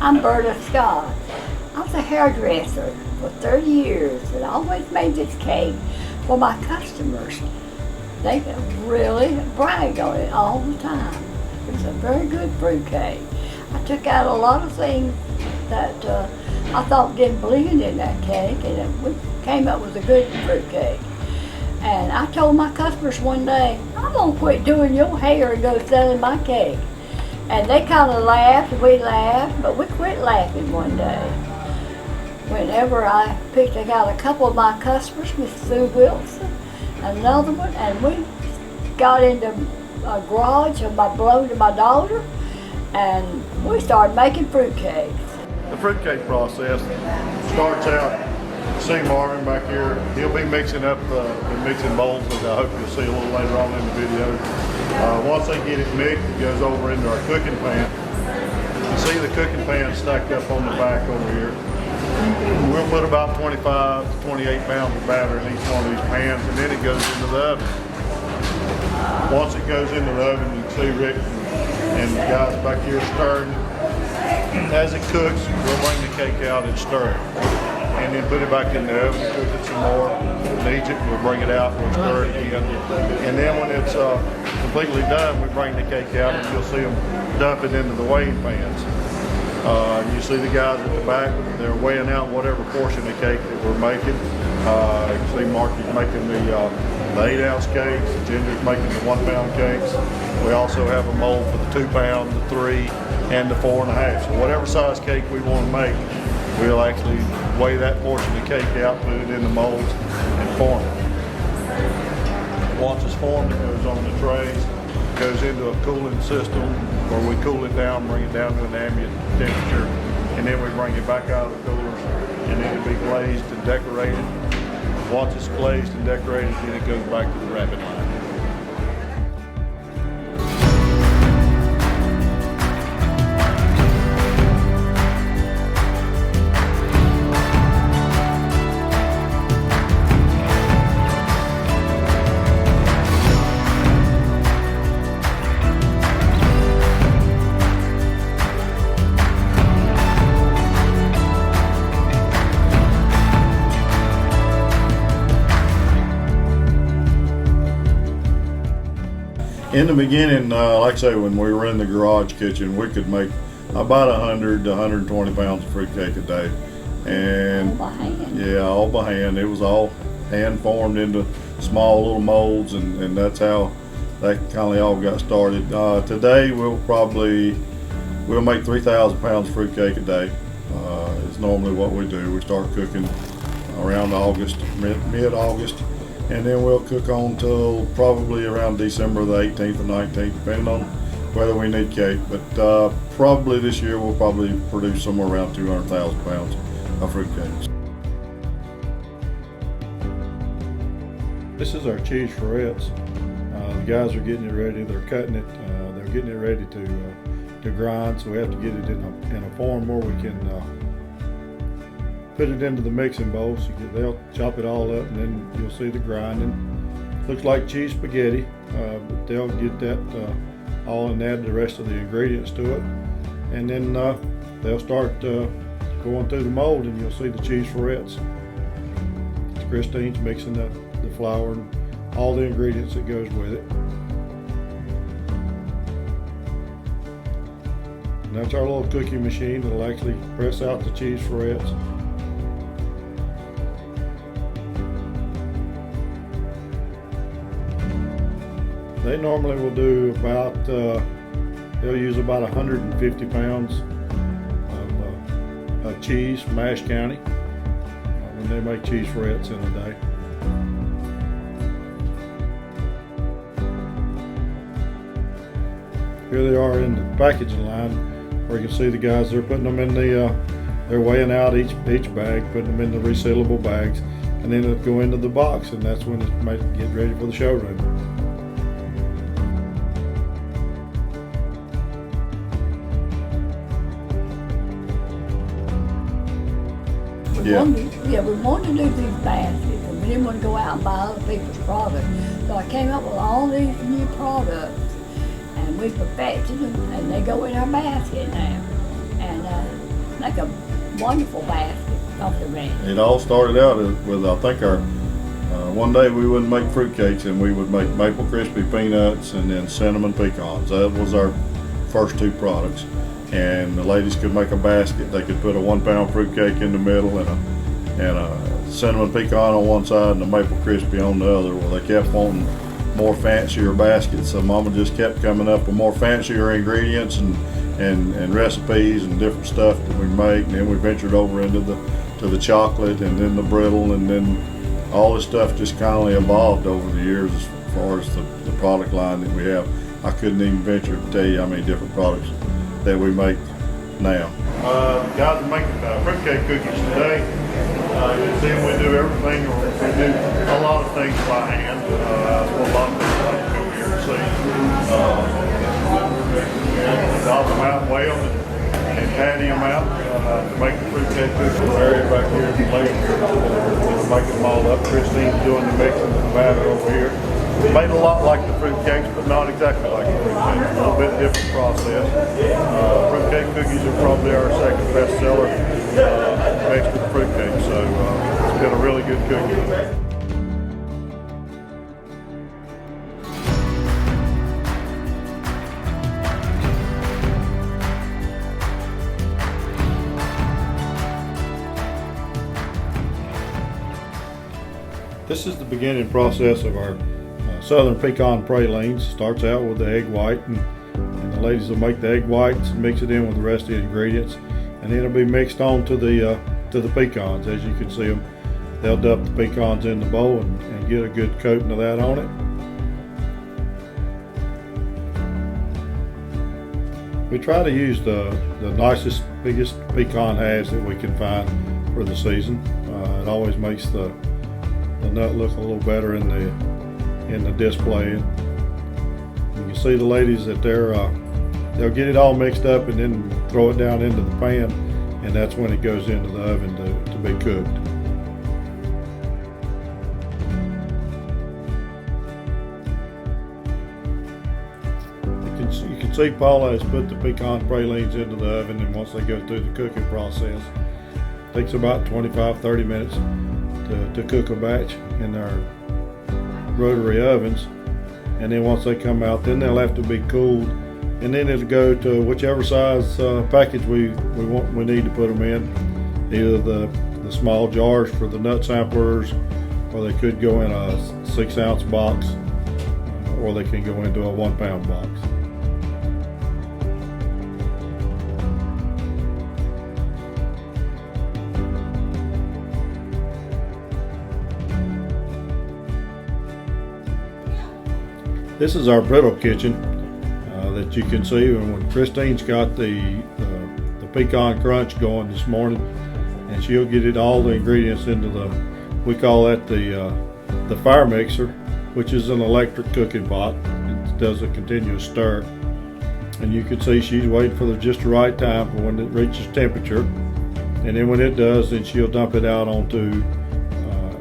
I'm Berta Scott. I was a hairdresser for 30 years and I always made this cake for my customers. They really bragged on it all the time. It was a very good fruitcake. I took out a lot of things that I thought didn't blend in that cake, and we came up with a good fruitcake. And I told my customers one day, I'm gonna quit doing your hair and go selling my cake. And they kind of laughed, we laughed, but we quit laughing one day. Whenever I picked out a couple of my customers, Miss Sue Wilson, another one, and we got into a garage of my belonged to my daughter, and we started making fruitcakes. The fruitcake process starts out. See Marvin back here, he'll be mixing up the mixing bowls, as I hope you'll see a little later on in the video. Once they get it mixed, it goes over into our cooking pan. You see the cooking pan stacked up on the back over here. We'll put about 25 to 28 pounds of batter in each one of these pans, and then it goes into the oven. Once it goes into the oven, you can see Rick and the guys back here stirring. As it cooks, we'll bring the cake out and stir it. And then put it back in the oven, cook it some more, knead it, we'll bring it out, we'll stir it again. And then when it's completely done, we bring the cake out and you'll see them dump it into the weighing pans. You see the guys at the back, they're weighing out whatever portion of cake that we're making. You can see Marky's making the 8-ounce cakes, Ginger's making the 1-pound cakes. We also have a mold for the 2-pound, the 3, and the 4.5. So whatever size cake we want to make, we'll actually weigh that portion of cake out, put it in the molds, and form it. Once it's formed, it goes on the trays, goes into a cooling system where we cool it down, bring it down to an ambient temperature, and then we bring it back out of the cooler, and then it'll be glazed and decorated. Once it's glazed and decorated, then it goes back to the wrapping line. In the beginning, like I say, when we were in the garage kitchen, we could make about 100 to 120 pounds of fruitcake a day. And All by hand. yeah, all by hand. It was all hand formed into small little molds, and that's how that kind of all got started. Today, we'll make 3,000 pounds of fruitcake a day. It's normally what we do. We start cooking around August, mid-August. And then we'll cook on till probably around December the 18th or 19th, depending on whether we need cake. But probably this year we'll probably produce somewhere around 200,000 pounds of fruitcakes. This is our cheese florets. The guys are getting it ready. They're cutting it. They're getting it ready to grind. So we have to get it in a form where we can put it into the mixing bowl. So they'll chop it all up, and then you'll see the grinding. Looks like cheese spaghetti, but they'll get that all and add the rest of the ingredients to it. And then they'll start going through the mold, and you'll see the cheese florets. Christine's mixing the flour and all the ingredients that goes with it. And that's our little cookie machine that'll actually press out the cheese florets. They normally will do about, they'll use about 150 pounds of cheese from Ashe County when they make cheese florets in a day. Here they are in the packaging line, where you can see the guys, they're putting them in they're weighing out each bag, putting them in the resealable bags, and then it'll go into the box, and that's when it might get ready for the showroom. We wanted to do these baskets, and we didn't want to go out and buy other people's products. So I came up with all these new products, and we perfected them, and they go in our basket now. And make a wonderful basket, don't they, Randy? It all started out with, I think, our one day we wouldn't make fruitcakes, and we would make maple crispy peanuts and then cinnamon pecans. That was our first two products. And the ladies could make a basket. They could put a 1 pound fruitcake in the middle and a cinnamon pecan on one side and a maple crispy on the other. Well, they kept wanting more fancier baskets, so Mama just kept coming up with more fancier ingredients and recipes and different stuff that we make. And then we ventured over into the chocolate and then the brittle, and then all this stuff just kind of evolved over the years as far as the product line that we have. I couldn't even venture to tell you how many different products that we make now. Guys are making fruitcake cookies today. You can see we do everything, or we do a lot of things by hand. That's what a lot of people like to come here and see. Dog them out, weigh them, and patty them out to make the fruitcake cookies. Area back here is the lady making them all up. Christine's doing the mixing and the batter over here. Made a lot like the fruitcakes, but not exactly like the fruitcakes. A little bit different process. Fruitcake cookies are probably our second best seller next to the fruitcake, so it's been a really good cookie. This is the beginning process of our southern pecan pralines. Starts out with the egg white, and the ladies will make the egg whites and mix it in with the rest of the ingredients, and then it'll be mixed on to the pecans. As you can see them, they'll dump the pecans in the bowl and get a good coating of that on it. We try to use the nicest, biggest pecan halves that we can find for the season. It always makes the nut look a little better in the display. You can see the ladies that they'll get it all mixed up and then throw it down into the pan, and that's when it goes into the oven to be cooked. You can see Paula has put the pecan pralines into the oven, and once they go through the cooking process, it takes about 25-30 minutes to cook a batch in our rotary ovens. And then once they come out, then they'll have to be cooled, and then it'll go to whichever size package we need to put them in. Either the small jars for the nut samplers, or they could go in a 6-ounce box, or they can go into a 1 pound box. This is our brittle kitchen that you can see. And when Christine's got the pecan crunch going this morning, and she'll get it all the ingredients into we call that the fire mixer, which is an electric cooking pot. It does a continuous stir, and you can see she's waiting for just the right time for when it reaches temperature. And then when it does, then she'll dump it out onto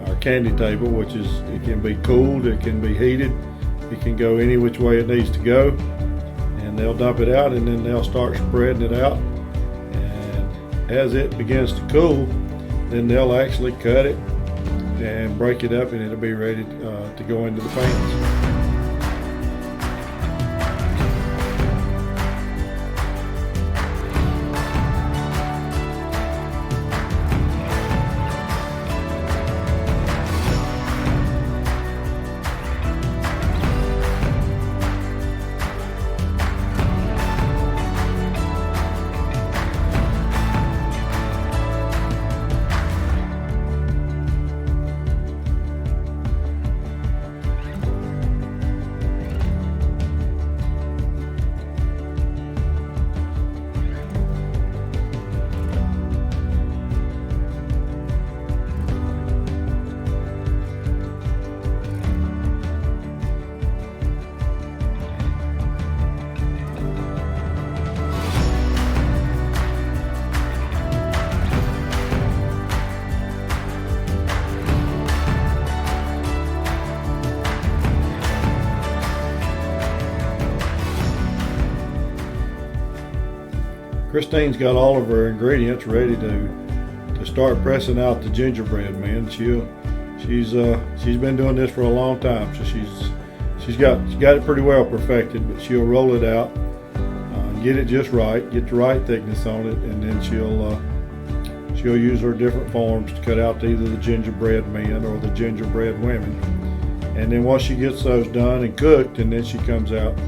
our candy table, which is, it can be cooled, it can be heated. It can go any which way it needs to go, and they'll dump it out, and then they'll start spreading it out. And as it begins to cool, then they'll actually cut it and break it up, and it'll be ready to go into the pans. Christine's got all of her ingredients ready to start pressing out the gingerbread, man. She's been doing this for a long time, so she's got it pretty well perfected. But she'll roll it out, get it just right, get the right thickness on it, and then she'll use her different forms to cut out either the gingerbread men or the gingerbread women. And then once she gets those done and cooked, and then she comes out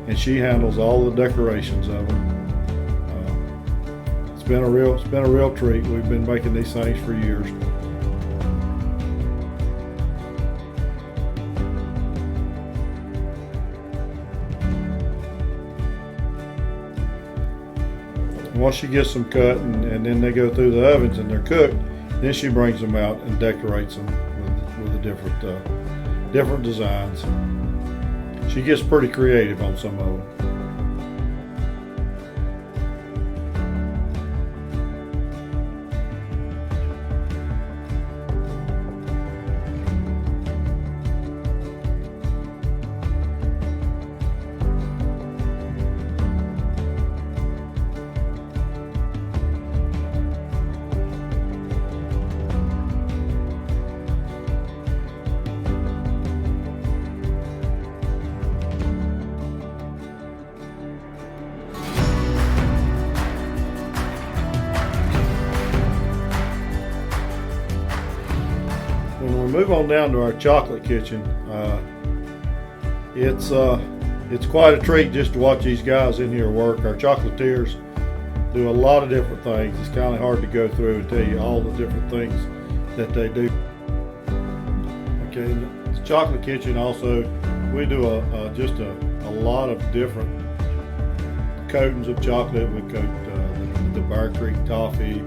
and she handles all the decorations of them. It's been a real treat. We've been making these things for years. Once she gets them cut and then they go through the ovens and they're cooked, then she brings them out and decorates them with the different designs. She gets pretty creative on some of them. When we move on down to our chocolate kitchen, it's quite a treat just to watch these guys in here work. Our chocolatiers do a lot of different things. It's kind of hard to go through and tell you all the different things that they do. Okay, in the chocolate kitchen also, we do just a lot of different coatings of chocolate. We coat the Bear Creek toffee.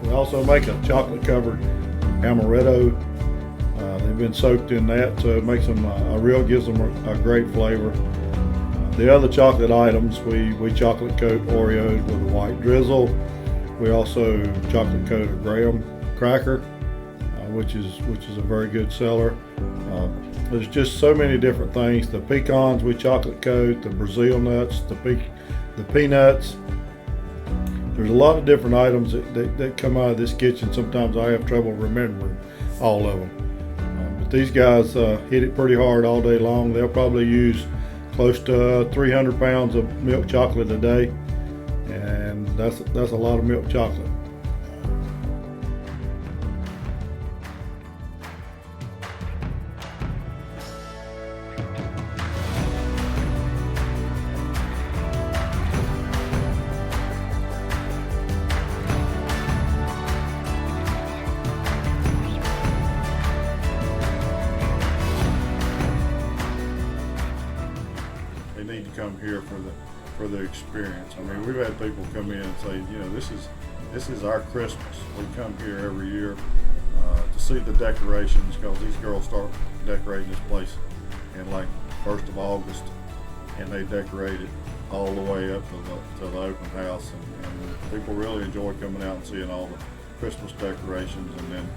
We also make a chocolate covered amaretto. They've been soaked in that, so it makes them gives them a great flavor. The other chocolate items, we chocolate coat Oreos with a white drizzle. We also chocolate coat a graham cracker, which is a very good seller. There's just so many different things. The pecans we chocolate coat, the Brazil nuts, the peanuts. There's a lot of different items that come out of this kitchen. Sometimes I have trouble remembering all of them. But these guys hit it pretty hard all day long. They'll probably use close to 300 pounds of milk chocolate a day, and that's a lot of milk chocolate. They need to come here for the experience. I mean, we've had people come in and say, you know, this is our Christmas. We come here every year to see the decorations, because these girls start decorating this place in like 1st of August, and they decorate it all the way up to the open house, and people really enjoy coming out and seeing all the Christmas decorations. And then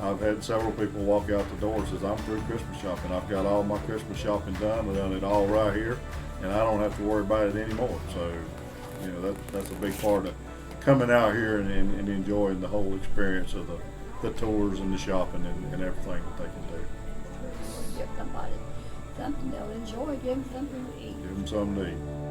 I've had several people walk out the door and says, I'm through Christmas shopping. I've got all my Christmas shopping done. I've done it all right here, and I don't have to worry about it anymore. So, you know, that's a big part of coming out here and enjoying the whole experience of the tours and the shopping and everything that they can do. Give somebody something they'll enjoy, give them something to eat. Give them something to eat.